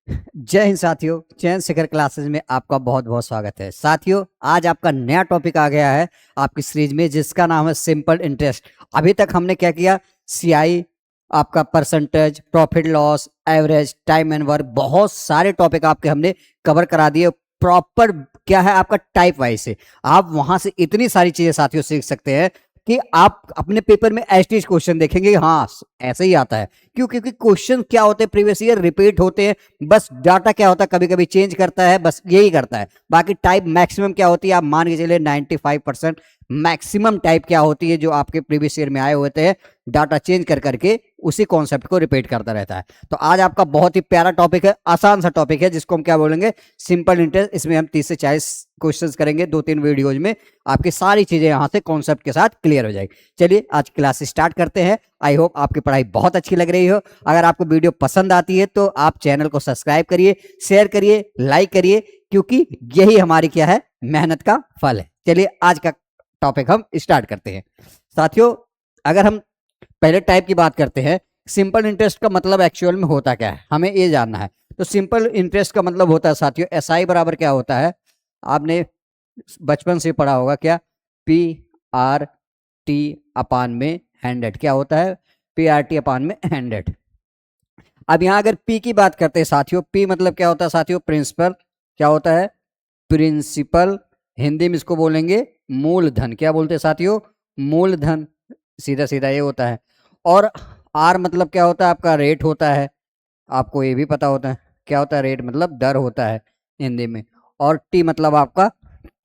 जय हिंद साथियों, चयन शिखर क्लासेस में आपका बहुत बहुत स्वागत है। साथियों, आज आपका नया टॉपिक आ गया है आपकी सीरीज में, जिसका नाम है सिंपल इंटरेस्ट। अभी तक हमने क्या किया, सीआई, आपका percentage, profit loss, average, time and work, बहुत सारे टॉपिक आपके हमने कवर करा दिए। प्रॉपर क्या है आपका टाइप वाइज से आप वहां से इतनी सारी चीजें साथियों सीख सकते हैं कि आप अपने पेपर में एसटीज क्वेश्चन देखेंगे, हाँ ऐसे ही आता है। क्यों? क्योंकि क्वेश्चन क्या होते हैं, प्रीवियस ईयर रिपीट होते हैं, बस डाटा क्या होता है कभी कभी चेंज करता है, बस यही करता है। बाकी टाइप मैक्सिमम क्या होती है, आप मान के चलिए 95% मैक्सिमम टाइप क्या होती है जो आपके प्रीवियस ईयर में आए हुए थे, डाटा चेंज कर करके उसी कॉन्सेप्ट को रिपीट करता रहता है। तो आज आपका बहुत ही प्यारा टॉपिक है, आसान सा टॉपिक है, जिसको हम क्या बोलेंगे, सिंपल इंटरेस्ट। इसमें हम 30 से 40 क्वेश्चंस करेंगे 2-3 वीडियोज में। आपकी सारी चीजें यहां से कॉन्सेप्ट के साथ क्लियर हो जाएगी। चलिए आज क्लास स्टार्ट करते हैं। आई होप आपकी पढ़ाई बहुत अच्छी लग रही हो। अगर आपको वीडियो पसंद आती है तो आप चैनल को सब्सक्राइब करिए, शेयर करिए, लाइक करिए, क्योंकि यही हमारी क्या है, मेहनत का फल है। चलिए आज का टॉपिक हम स्टार्ट करते हैं। साथियों, अगर हम पहले टाइप की बात करते हैं, सिंपल इंटरेस्ट का मतलब एक्चुअल में होता क्या है, हमें ये जानना है। तो सिंपल इंटरेस्ट का मतलब होता है साथियों, एसआई बराबर क्या होता है, आपने बचपन से पढ़ा होगा, क्या, पी आर टी अपान में 100। क्या होता है, पी आर टी अपान में 100। अब यहां अगर पी की बात करते हैं साथियों, पी मतलब क्या होता है साथियों, प्रिंसिपल। क्या होता है, प्रिंसिपल। हिंदी में इसको बोलेंगे मूलधन। क्या बोलते हैं साथियों, मूलधन। सीधा सीधा ये होता है। और आर मतलब क्या होता है, आपका रेट होता है। आपको ये भी पता होता है क्या होता है, रेट मतलब दर होता है हिंदी में। और टी मतलब आपका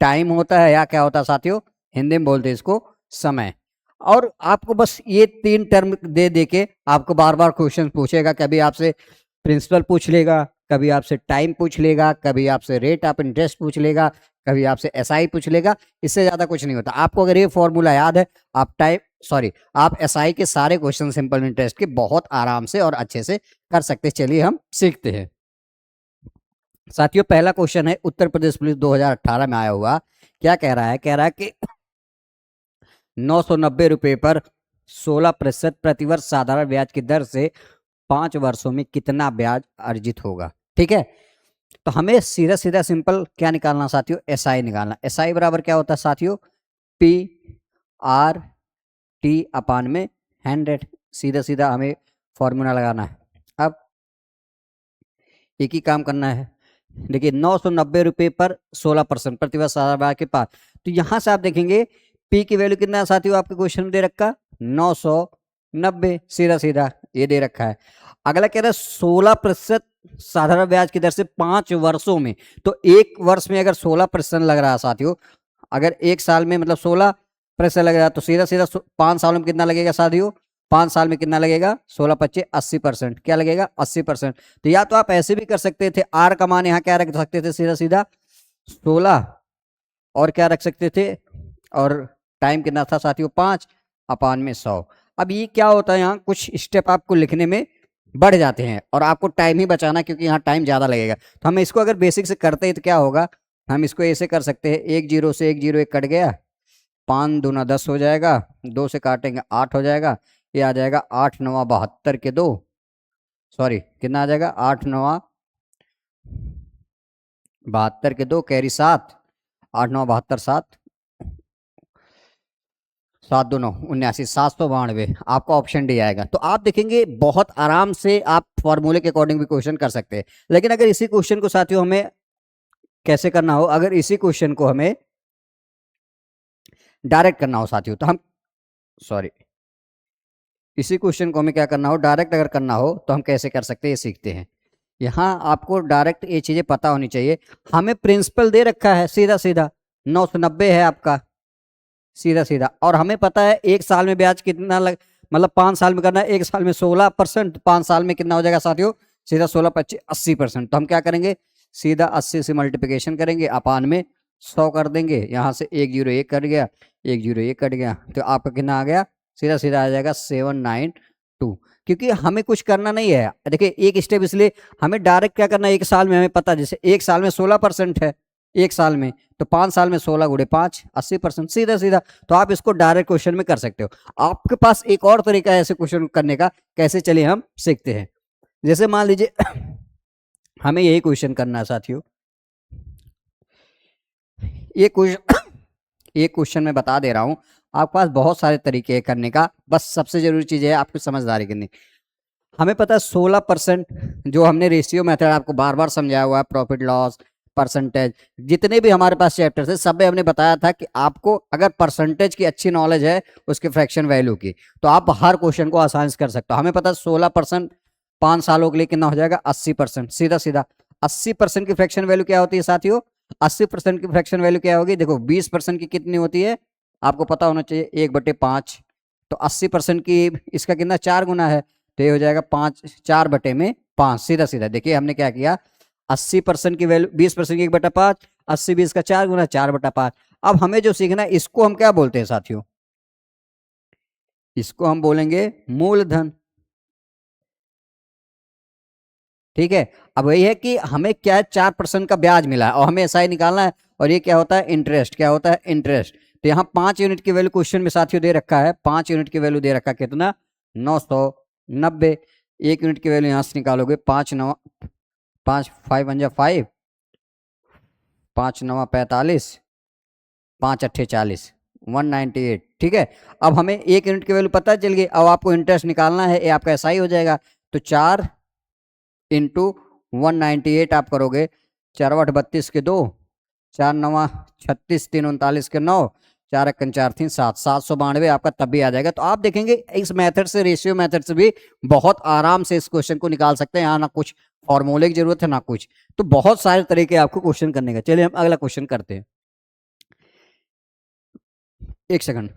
टाइम होता है, या क्या होता है साथियों, हिंदी में बोलते हैं इसको समय। और आपको बस ये 3 टर्म दे दे के आपको बार बार क्वेश्चन पूछेगा। कभी आपसे प्रिंसिपल पूछ लेगा, कभी आपसे टाइम पूछ लेगा, कभी आपसे रेट ऑफ इंटरेस्ट पूछ लेगा, कभी आपसे एसआई पूछ लेगा। इससे ज्यादा कुछ नहीं होता। आपको अगर ये फॉर्मूला याद है, आप एसआई के सारे क्वेश्चन सिंपल इंटरेस्ट के बहुत आराम से और अच्छे से कर सकते हैं। चलिए हम सीखते हैं। साथियों, पहला क्वेश्चन है उत्तर प्रदेश पुलिस 2018 में आया हुआ। क्या कह रहा है, कह रहा है कि 990 रुपए पर 16% प्रतिवर्ष साधारण ब्याज की दर से 5 वर्षों में कितना ब्याज अर्जित होगा। ठीक है, तो हमें सीधा सीधा सिंपल क्या निकालना साथियों, एसआई निकालना। एसआई बराबर क्या होता है साथियों, पी आर टी अपान में 100। सीधा सीधा हमें फॉर्मूला लगाना है। अब एक ही काम करना है। देखिए, 990 रुपए पर 16% प्रतिवर्ष साधारण ब्याज के पास, तो यहां से आप देखेंगे पी की वैल्यू कितना है साथियों, आपके क्वेश्चन में दे रखा 990। सीधा सीधा ये दे रखा है। अगला कह रहा है 16% साधारण ब्याज की दर से 5 वर्षों में। तो एक वर्ष में अगर 16% लग रहा है साथियों, अगर एक साल में मतलब 16% लग रहा है, तो सीधा सीधा 5 सालों में कितना लगेगा साथियों, 5 साल में कितना लगेगा, 16×25 80%। क्या लगेगा, 80%। तो या तो आप ऐसे भी कर सकते थे, आर का मान यहाँ क्या रख सकते थे, सीधा सीधा 16, और क्या रख सकते थे, और टाइम कितना था साथियों, 5 अपान में 100। अब ये क्या होता है, यहाँ कुछ स्टेप आपको लिखने में बढ़ जाते हैं और आपको टाइम ही बचाना, क्योंकि यहाँ टाइम ज्यादा लगेगा। तो हम इसको अगर बेसिक से करते हैं तो क्या होगा, हम इसको ऐसे कर सकते हैं, 1 0 से 1 0 1 कट गया, 5 दूना 10 हो जाएगा, 2 से काटेंगे 8 हो जाएगा, ये आ जाएगा 8 9 72 के 2, सॉरी कितना आ जाएगा, 8 9 72 के 2 कैरी 7, 8 9 72 7, 7 2 9 79, 792 आपका ऑप्शन डी आएगा। तो आप देखेंगे बहुत आराम से आप फॉर्मूले के अकॉर्डिंग भी क्वेश्चन कर सकते हैं। लेकिन अगर इसी क्वेश्चन को साथियों हमें कैसे करना हो, अगर इसी क्वेश्चन को हमें डायरेक्ट करना हो साथियों, तो हम सॉरी इसी क्वेश्चन को हमें क्या करना हो, डायरेक्ट अगर करना हो तो हम कैसे कर सकते हैं, ये सीखते हैं। यहाँ आपको डायरेक्ट ये चीजें पता होनी चाहिए। हमें प्रिंसिपल दे रखा है, सीधा सीधा 990 है आपका, सीधा सीधा। और हमें पता है एक साल में ब्याज कितना लग, मतलब 5 साल में करना है, एक साल में 16%, 5 साल में कितना हो जाएगा साथियों, सीधा 16×25 80%। तो हम क्या करेंगे, सीधा 80 से मल्टीप्लिकेशन करेंगे, अपान में 100 कर देंगे। यहाँ से 1 0 1 कट गया, 1 0 1 कट गया, तो आपका कितना आ गया, सीधा सीधा आ जाएगा 792। क्योंकि हमें कुछ करना नहीं है। देखिए एक स्टेप इसलिए, हमें डायरेक्ट क्या करना है, एक साल में हमें पता, जैसे एक साल में 16% है एक साल में, तो 5 साल में 16 गुणे 5 80%, सीधा सीधा। तो आप इसको डायरेक्ट क्वेश्चन में कर सकते हो। आपके पास एक और तरीका है ऐसे क्वेश्चन करने का, कैसे, चलिए हम सीखते हैं। जैसे मान लीजिए हमें यही क्वेश्चन करना है साथियों। ये क्वेश्चन ये क्वेश्चन मैं बता दे रहा हूं, आपके पास बहुत सारे तरीके हैं करने का, बस सबसे जरूरी चीज है आपकी समझदारी करनी। हमें पता है 16%, जो हमने रेशियो मेथड आपको बार बार समझाया हुआ है, प्रॉफिट लॉस परसेंटेज, जितने भी हमारे पास चैप्टर थे सब में हमने बताया था कि आपको अगर परसेंटेज की अच्छी नॉलेज है उसके फ्रैक्शन वैल्यू की, तो आप हर क्वेश्चन को आसानी से कर सकते हो। हमें पता है 16% 5 सालों के लिए कितना हो जाएगा, 80%, सीधा सीधा। 80% की फ्रैक्शन वैल्यू क्या होती है साथियों, 80% की फ्रैक्शन वैल्यू क्या होगी, देखो 20% की कितनी होती है, आपको पता होना चाहिए, 1/5। तो 80% की इसका कितना 4 गुना है, तो ये हो जाएगा 5, 4/5, सीधा सीधा। देखिए हमने क्या किया, 80% की वैल्यू 20% की 1/5, 80 20 का 4 गुना 4/5। अब हमें जो सीखना है इसको हम क्या बोलते हैं साथियों, इसको हम बोलेंगे मूलधन। ठीक है, अब वही है कि हमें क्या है, 4% का ब्याज मिला है और हमें ऐसा ही निकालना है। और ये क्या होता है, इंटरेस्ट। क्या होता है, इंटरेस्ट। तो यहाँ 5 यूनिट की वैल्यू क्वेश्चन में साथियों दे रखा है, 5 यूनिट की वैल्यू दे रखा है कितना, 990। 1 यूनिट की वैल्यू यहां से निकालोगे, 5 5 वन जा 5, 5 9 45, 5 8 40, 198। ठीक है, अब हमें 1 यूनिट की वैल्यू पता चल गई, अब आपको इंटरेस्ट निकालना है, ये आपका ऐसा ही हो जाएगा। तो 4 इंटू 198 आप करोगे, 4 8 32 के 2, 4 9 36, 3 39 के 9, 4 1 4 3 7, 792 आपका तब भी आ जाएगा। तो आप देखेंगे इस मेथड से, रेशियो मेथड से भी बहुत आराम से इस क्वेश्चन को निकाल सकते हैं। यहाँ ना कुछ फॉर्मूले की जरूरत है ना कुछ, तो बहुत सारे तरीके आपको क्वेश्चन करने का। चलिए हम अगला क्वेश्चन करते हैं, एक सेकंड।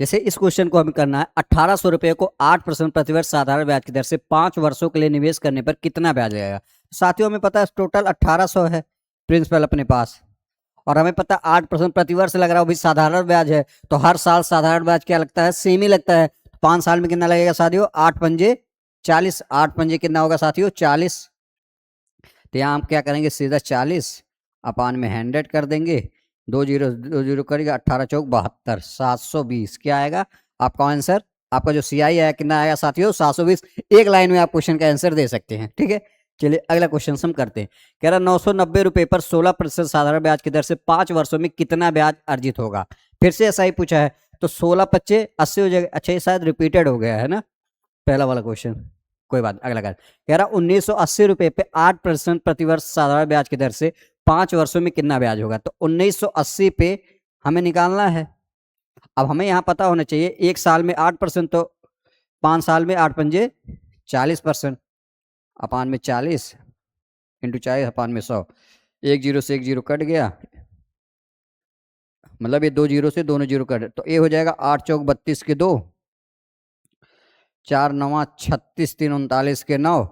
जैसे इस क्वेश्चन को हमें करना है, 1800 रुपए को 8% प्रतिवर्ष साधारण ब्याज की दर से 5 वर्षों के लिए निवेश करने पर कितना ब्याज आएगा। साथियों हमें पता है टोटल 1800 है प्रिंसिपल अपने पास, और हमें पता है 8% प्रतिवर्ष लग रहा है, वो भी साधारण ब्याज है। तो हर साल साधारण ब्याज क्या लगता है, सेम ही लगता है। 5 साल में कितना लगेगा साथियों, 8 पंजे 40, 8 पंजे कितना होगा साथियों, 40। तो यहाँ हम क्या करेंगे, सीधा 40 में 100 कर देंगे, 2 जीरो करेगा, 18 चौक 72, 720 क्या आएगा आपका आंसर। आपका जो सीआई है कितना आएगा साथियों, 720। एक लाइन में आप क्वेश्चन का आंसर दे सकते हैं। ठीक है, चलिए अगला क्वेश्चन हम करते हैं। कह रहा 990 रुपए पर 16% साधारण ब्याज की दर से 5 वर्षों में कितना ब्याज अर्जित होगा। फिर से ऐसा ही पूछा है, तो 16 × 5 = 80 हो जाएगा। अच्छा ये शायद रिपीटेड हो गया है ना पहला वाला क्वेश्चन, कोई बात। अगला कह रहा 1980 रुपए पे 8% प्रतिवर्ष साधारण ब्याज की दर से 5 वर्षों में कितना ब्याज होगा। तो 1980 पे हमें निकालना है। अब हमें यहाँ पता होना चाहिए, 1 साल में 8%, तो 5 साल में 8 पंजे 40%, अपान में 40 इंटू 40 अपान में 100। 1 जीरो से 1 जीरो कट गया, मतलब ये 2 जीरो से दोनों जीरो कट, तो ये हो जाएगा 8 चौक 32 के 2, 4 9 36, 3 39 के 9,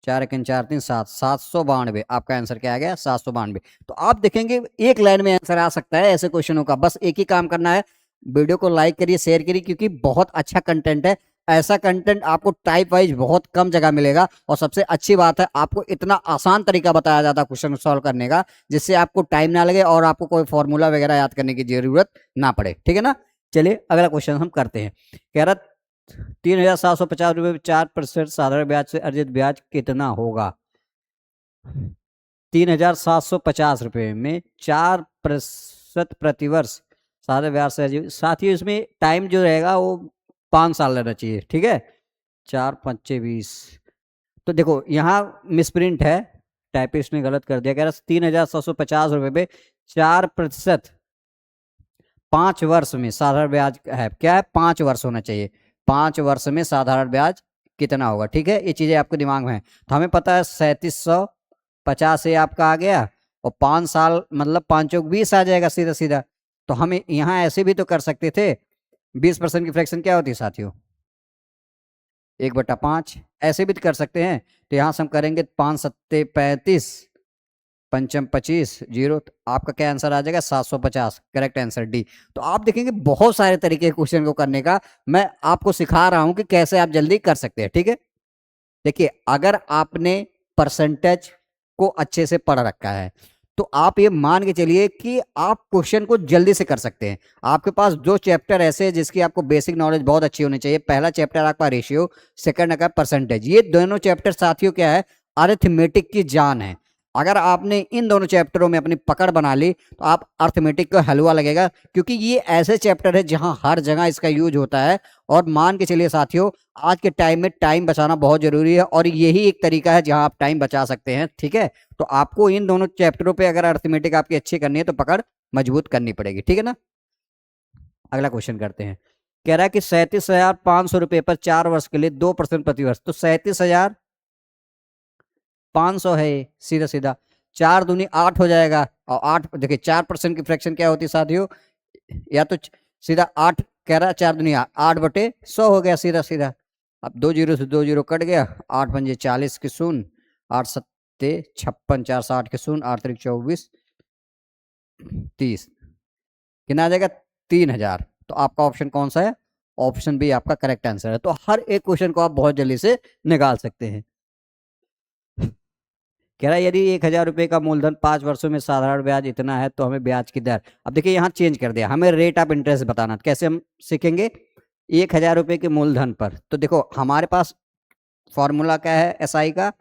4 1 4 3 7, 792 आपका आंसर क्या आ गया, 792। तो आप देखेंगे एक लाइन में आंसर आ सकता है ऐसे क्वेश्चनों का। बस एक ही काम करना है, वीडियो को लाइक करिए, शेयर करिए, क्योंकि बहुत अच्छा कंटेंट है। ऐसा कंटेंट आपको टाइप वाइज बहुत कम जगह मिलेगा, और सबसे अच्छी बात है आपको इतना आसान तरीका बताया जाता है क्वेश्चन सॉल्व करने का, जिससे आपको टाइम ना लगे और आपको कोई फॉर्मूला वगैरह याद करने की जरूरत ना पड़े। ठीक है ना, चलिए अगला क्वेश्चन हम करते हैं। कह रहा 3750 रुपए में 4% साधारण ब्याज से अर्जित ब्याज कितना होगा। 3750 रुपए में 4% प्रतिवर्ष साधारण ब्याज से अर्जित, साथ ही इसमें टाइम जो रहेगा वो 5 साल रहना चाहिए। ठीक है, 4 5 20। तो देखो यहाँ मिसप्रिंट है, टाइपिस्ट ने गलत कर दिया। कह रहा 3750 रुपए में 4% 5 वर्ष में साधारण ब्याज है, क्या है, 5 वर्ष होना चाहिए। 5 वर्ष में साधारण ब्याज कितना होगा। ठीक है, ये चीजें आपके दिमाग में है। तो हमें पता है 3750 ये आपका आ गया, और 5 साल मतलब 5 चौक 20 आ जाएगा सीधा सीधा। तो हमें यहाँ ऐसे भी तो कर सकते थे, 20% की फ्रैक्शन क्या होती है साथियों, 1/5। ऐसे भी तो कर सकते हैं। तो यहाँ से हम करेंगे 5 सत्ते 35, पंचम 25, जीरो, तो आपका क्या आंसर आ जाएगा, 750। Correct answer D. तो आप देखेंगे बहुत सारे तरीके क्वेश्चन को करने का, मैं आपको सिखा रहा हूं कि कैसे आप जल्दी कर सकते हैं। ठीक है, देखिए अगर आपने परसेंटेज को अच्छे से पढ़ रखा है तो आप ये मान के चलिए कि आप क्वेश्चन को जल्दी से कर सकते हैं। आपके पास दो चैप्टर ऐसे हैं जिसकी आपको बेसिक नॉलेज बहुत अच्छी होनी चाहिए। पहला चैप्टर आपका रेशियो, सेकंड आपका परसेंटेज। ये दोनों चैप्टर साथियों क्या है, अरिथमेटिक की जान है। अगर आपने इन दोनों चैप्टरों में अपनी पकड़ बना ली तो आप अरिथमेटिक को हलवा लगेगा, क्योंकि ये ऐसे चैप्टर है जहां हर जगह इसका यूज होता है। और मान के चलिए साथियों, आज के टाइम में टाइम बचाना बहुत जरूरी है और यही एक तरीका है जहां आप टाइम बचा सकते हैं। ठीक है, तो आपको इन दोनों चैप्टरों पे अगर अरिथमेटिक आपकी अच्छी करनी है तो पकड़ मजबूत करनी पड़ेगी। ठीक है ना। अगला क्वेश्चन करते हैं। कह रहा है कि 37,500 रुपए पर 4 वर्ष के लिए 2% प्रतिवर्ष। तो 37,500 है ये, सीधा सीधा 4 दूनी 8 हो जाएगा। और 8 देखिए 4% की फ्रैक्शन क्या होती है साथियों, या तो सीधा 8 कह रहा है, 4 दूनी 8 8/100 हो गया सीधा सीधा। अब 2 जीरो से 2 जीरो कट गया, 8 पंजे 40 के शून्य, 8 सत्ते 56, 4 से 8 के शून्य, 8 त्रिक 24, 30, कितना आ जाएगा 3,000। तो आपका ऑप्शन कौन सा है, ऑप्शन बी आपका करेक्ट आंसर है। तो हर एक क्वेश्चन को आप बहुत जल्दी से निकाल सकते हैं। कह रहा है यदि 1,000 रुपए का मूलधन 5 वर्षों में साधारण ब्याज इतना है तो हमें ब्याज की दर, अब देखिए यहाँ चेंज कर दिया, हमें रेट ऑफ इंटरेस्ट बताना। कैसे हम सीखेंगे, 1,000 रुपए के मूलधन पर। तो देखो हमारे पास फॉर्मूला क्या है एसआई का,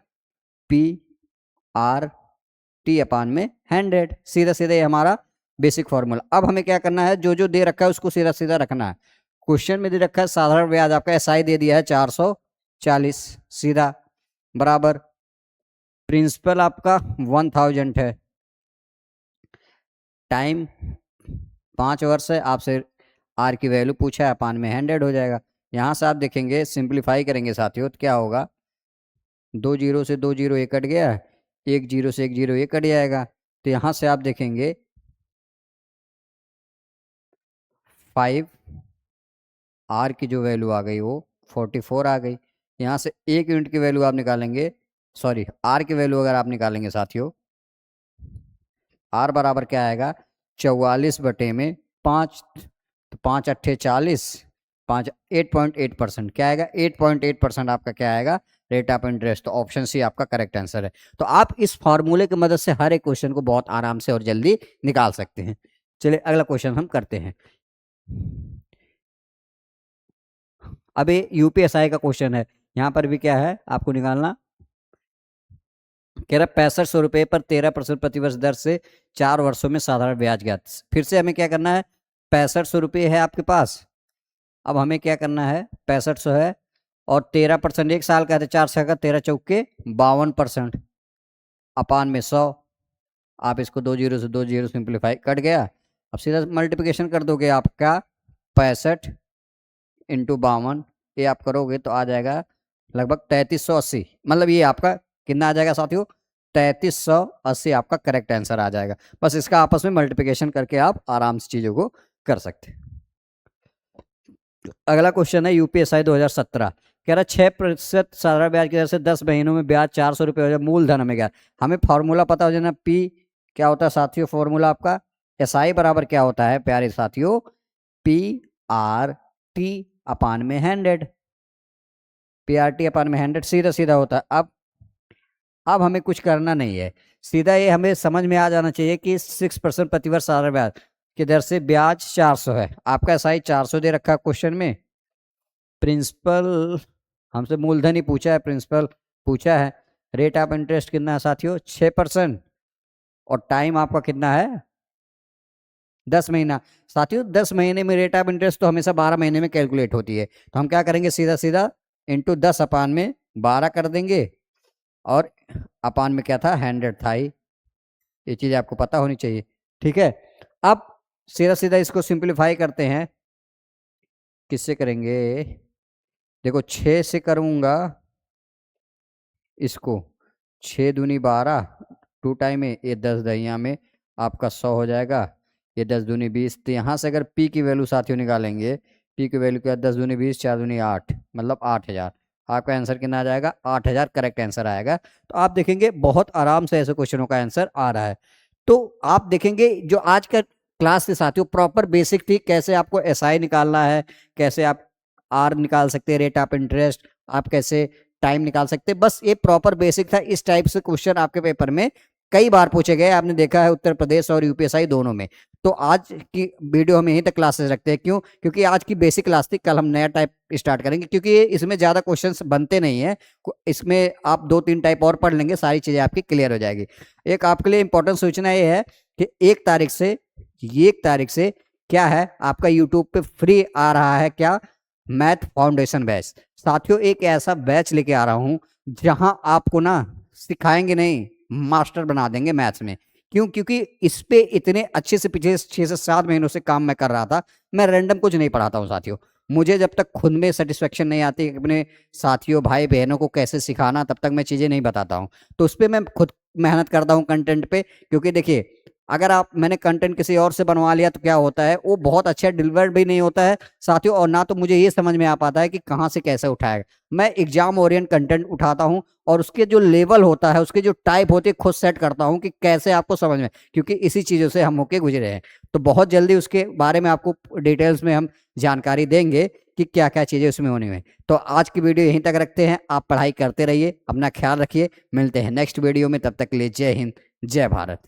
P/R/T/100। सीधा सीधा ये हमारा बेसिक फॉर्मूला। अब हमें क्या करना है, जो जो दे रखा है उसको सीधा सीधा रखना है। क्वेश्चन में दे रखा है साधारण ब्याज आपका एसआई दे दिया है 440, सीधा बराबर प्रिंसिपल आपका 1000 है, टाइम 5 वर्ष है, आपसे आर की वैल्यू पूछा है, अपान में 100 हो जाएगा। यहां से आप देखेंगे सिंप्लीफाई करेंगे साथियों तो क्या होगा, 2 जीरो से 2 जीरो ये कट गया, 1 जीरो से 1 जीरो ये कट जाएगा। तो यहां से आप देखेंगे 5 आर की जो वैल्यू आ गई वो 44 आ गई। यहाँ से 1 यूनिट की वैल्यू आप निकालेंगे, सॉरी आर की वैल्यू अगर आप निकालेंगे साथियों, आर बराबर क्या आएगा, 44/5, तो 5 अट्ठे 40, 5 8.8%, क्या आएगा 8.8% आपका क्या आएगा रेट ऑफ इंटरेस्ट। तो ऑप्शन सी आपका करेक्ट आंसर है। तो आप इस फॉर्मूले की मदद से हर एक क्वेश्चन को बहुत आराम से और जल्दी निकाल सकते हैं। चलिए अगला क्वेश्चन हम करते हैं। अब ये यूपीएसआई का क्वेश्चन है, यहां पर भी क्या है आपको निकालना। कह रहा 6500 रुपए पर 13% प्रतिवर्ष दर से 4 वर्षों में साधारण ब्याज ज्ञात। फिर से हमें क्या करना है, 6500 रुपये है आपके पास। अब हमें क्या करना है, 6500 है और 13%, 1 साल का है तो 4 का 13 × 4 = 52%, अपान में 100। आप इसको 2 जीरो से 2 जीरो सिंप्लीफाई कट गया। अब सीधा मल्टीप्लिकेशन कर दोगे, आपका 65 × 52 ये आप करोगे तो आ जाएगा लगभग 3380। मतलब ये आपका कितना आ जाएगा साथियों, 3380 आपका करेक्ट आंसर आ जाएगा। बस इसका आपस में मल्टीप्लिकेशन करके आप आराम से चीजों को कर सकते हैं। अगला क्वेश्चन है यूपीएसआई 2017। कह रहा 6% साधारण ब्याज की दर से 10 महीनों में ब्याज 400 रुपये हो जाए, मूलधन हमें क्या, हमें फॉर्मूला पता हो जाना। पी क्या होता है साथियों, फॉर्मूला आपका एसआई बराबर क्या होता है प्यारे साथियों, P/R/T/100, P/R/T/100 सीधा सीधा होता है। अब हमें कुछ करना नहीं है, सीधा ये हमें समझ में आ जाना चाहिए कि 6% प्रतिवर्ष साधारण ब्याज की दर से ब्याज 400 है। आपका एसआई 400 दे रखा है क्वेश्चन में, प्रिंसिपल हमसे मूलधन ही पूछा है, प्रिंसिपल पूछा है, रेट ऑफ इंटरेस्ट कितना है साथियों 6%, और टाइम आपका कितना है 10 महीना। साथियों 10 महीने में रेट ऑफ इंटरेस्ट तो हमेशा 12 महीने में कैलकुलेट होती है। तो हम क्या करेंगे, सीधा सीधा इंटू 10 अपान में 12 कर देंगे, और अपान में क्या था 100 था ही। ये चीज आपको पता होनी चाहिए। ठीक है, अब सीधा सीधा इसको सिंप्लीफाई करते हैं। किससे करेंगे, देखो 6 से करूंगा इसको, 6 दूनी 12, 2 टाइम में ये 10 दहिया में आपका 100 हो जाएगा, ये 10 दूनी 20। तो यहाँ से अगर पी की वैल्यू साथियों निकालेंगे, पी की वैल्यू क्या, 10 दूनी 20, 4 दूनी 8, मतलब 8000। आपका आंसर कितना आ जाएगा 8000 करेक्ट आंसर आएगा। तो आप देखेंगे बहुत आराम से ऐसे क्वेश्चनों का आंसर आ रहा है। तो आप देखेंगे जो आज का क्लास के साथियों प्रॉपर बेसिक थी, कैसे आपको एसआई निकालना है, कैसे आप आर निकाल सकते हैं रेट ऑफ इंटरेस्ट, आप कैसे टाइम निकाल सकते हैं, बस ये प्रॉपर बेसिक था। इस टाइप से क्वेश्चन आपके पेपर में कई बार पूछे गए, आपने देखा है उत्तर प्रदेश और यूपीएसआई दोनों में। तो आज की वीडियो हम यहीं तक क्लासेस रखते हैं, क्यों? क्योंकि आज की बेसिक क्लास थी, कल हम नया टाइप स्टार्ट करेंगे, क्योंकि इसमें ज़्यादा क्वेश्चंस बनते नहीं है। इसमें आप 2-3 टाइप और पढ़ लेंगे, सारी चीज़ें आपकी क्लियर हो जाएगी। एक आपके लिए इंपॉर्टेंट सूचना ये है कि 1 तारीख से क्या है, आपका यूट्यूब पे फ्री आ रहा है क्या, मैथ फाउंडेशन बैच। साथियों, एक ऐसा बैच लेके आ रहा हूं जहां आपको ना सिखाएंगे नहीं, मास्टर बना देंगे मैथ्स में। क्यों? क्योंकि इस पे इतने अच्छे से पिछले 6 से 7 महीनों से काम मैं कर रहा था। मैं रैंडम कुछ नहीं पढ़ाता हूँ साथियों। मुझे जब तक खुद में सेटिस्फेक्शन नहीं आती अपने साथियों भाई बहनों को कैसे सिखाना, तब तक मैं चीज़ें नहीं बताता हूँ। तो उस पर मैं खुद मेहनत करता हूँ कंटेंट पे। क्योंकि देखिए, अगर मैंने कंटेंट किसी और से बनवा लिया तो क्या होता है, वो बहुत अच्छा डिलीवर्ड भी नहीं होता है साथियों, और ना तो मुझे ये समझ में आ पाता है कि कहाँ से कैसे उठाएगा। मैं एग्जाम ओरिएंट कंटेंट उठाता हूँ और उसके जो लेवल होता है, उसके जो टाइप होती है, खुद सेट करता हूँ कि कैसे आपको समझ में, क्योंकि इसी चीज़ों से हम होके गुजरे हैं। तो बहुत जल्दी उसके बारे में आपको डिटेल्स में हम जानकारी देंगे कि क्या क्या चीज़ें उसमें होनी है। तो आज की वीडियो यहीं तक रखते हैं। आप पढ़ाई करते रहिए, अपना ख्याल रखिए, मिलते हैं नेक्स्ट वीडियो में। तब तक के लिए जय हिंद, जय भारत।